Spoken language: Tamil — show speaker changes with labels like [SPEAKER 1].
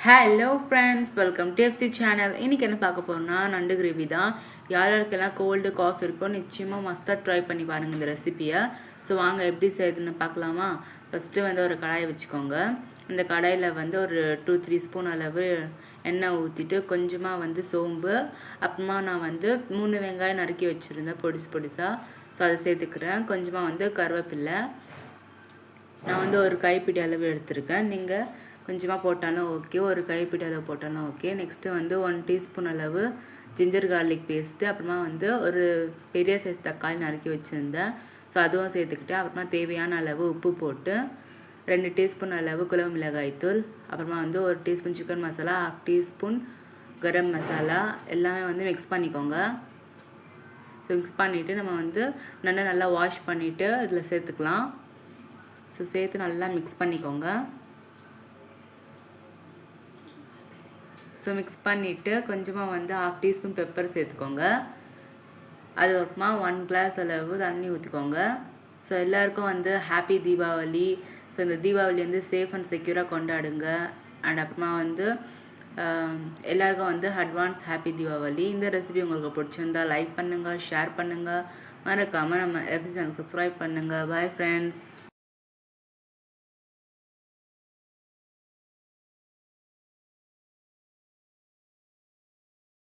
[SPEAKER 1] Hello friends, welcome to FC channel. இன்றைக்கி என்ன பார்க்க போகிறோம்னா நண்டு கிரேவி தான். யாருக்கெல்லாம் கோல்டு காஃப் இருக்கோ நிச்சயமாக மஸ்ட்டாக ட்ரை பண்ணி பாருங்கள் இந்த ரெசிப்பியை. ஸோ வாங்க எப்படி செய்யுதுன்னு பார்க்கலாமா. ஃபஸ்ட்டு வந்து ஒரு கடாயை வச்சுக்கோங்க. இந்த கடாயில் வந்து ஒரு 2-3 ஸ்பூன் அளவு எண்ணெய் ஊற்றிட்டு கொஞ்சமாக வந்து சோம்பு, அப்புறமா நான் வந்து 3 வெங்காயம் நறுக்கி வச்சுருந்தேன் பொடிசாக. ஸோ அதை சேர்த்துக்கிறேன். கொஞ்சமாக வந்து கருவேப்பில்லை, நான் வந்து ஒரு கைப்பிடி அளவு எடுத்திருக்கேன். நீங்கள் கொஞ்சமாக போட்டாலும் ஓகே, ஒரு கைப்பிடி அளவு போட்டாலும் ஓகே. நெக்ஸ்ட்டு வந்து 1 டீஸ்பூன் அளவு ஜிஞ்சர் கார்லிக் பேஸ்ட்டு, அப்புறமா வந்து ஒரு பெரிய சைஸ் தக்காளி நறுக்கி வச்சுருந்தேன். ஸோ அதுவும் சேர்த்துக்கிட்டேன். அப்புறமா தேவையான அளவு உப்பு போட்டு 2 டீஸ்பூன் அளவு குழம்பு மிளகாய்த்தூள், அப்புறமா வந்து 1 teaspoon chicken masala, 1/2 teaspoon garam masala எல்லாமே வந்து மிக்ஸ் பண்ணிக்கோங்க. ஸோ மிக்ஸ் பண்ணிவிட்டு நம்ம வந்து நல்லா வாஷ் பண்ணிவிட்டு இதில் சேர்த்துக்கலாம். ஸோ சேர்த்து நல்லா மிக்ஸ் பண்ணிக்கோங்க. ஸோ மிக்ஸ் பண்ணிவிட்டு கொஞ்சமாக வந்து 1/2 டீஸ்பூன் பெப்பர் சேர்த்துக்கோங்க. அதுக்கப்புறமா 1 கிளாஸ் அளவு தண்ணி ஊற்றிக்கோங்க. ஸோ எல்லாருக்கும் வந்து ஹாப்பி தீபாவளி. ஸோ இந்த தீபாவளி வந்து சேஃப் அண்ட் செக்யூராக கொண்டாடுங்க. அண்ட் அப்புறமா வந்து எல்லாருக்கும் வந்து அட்வான்ஸ் ஹாப்பி தீபாவளி. இந்த ரெசிபி உங்களுக்கு பிடிச்சிருந்தா லைக் பண்ணுங்கள், ஷேர் பண்ணுங்கள், மறக்காமல் நம்ம எஃப்சி சேனல் சப்ஸ்கிரைப் பண்ணுங்கள். Bye friends.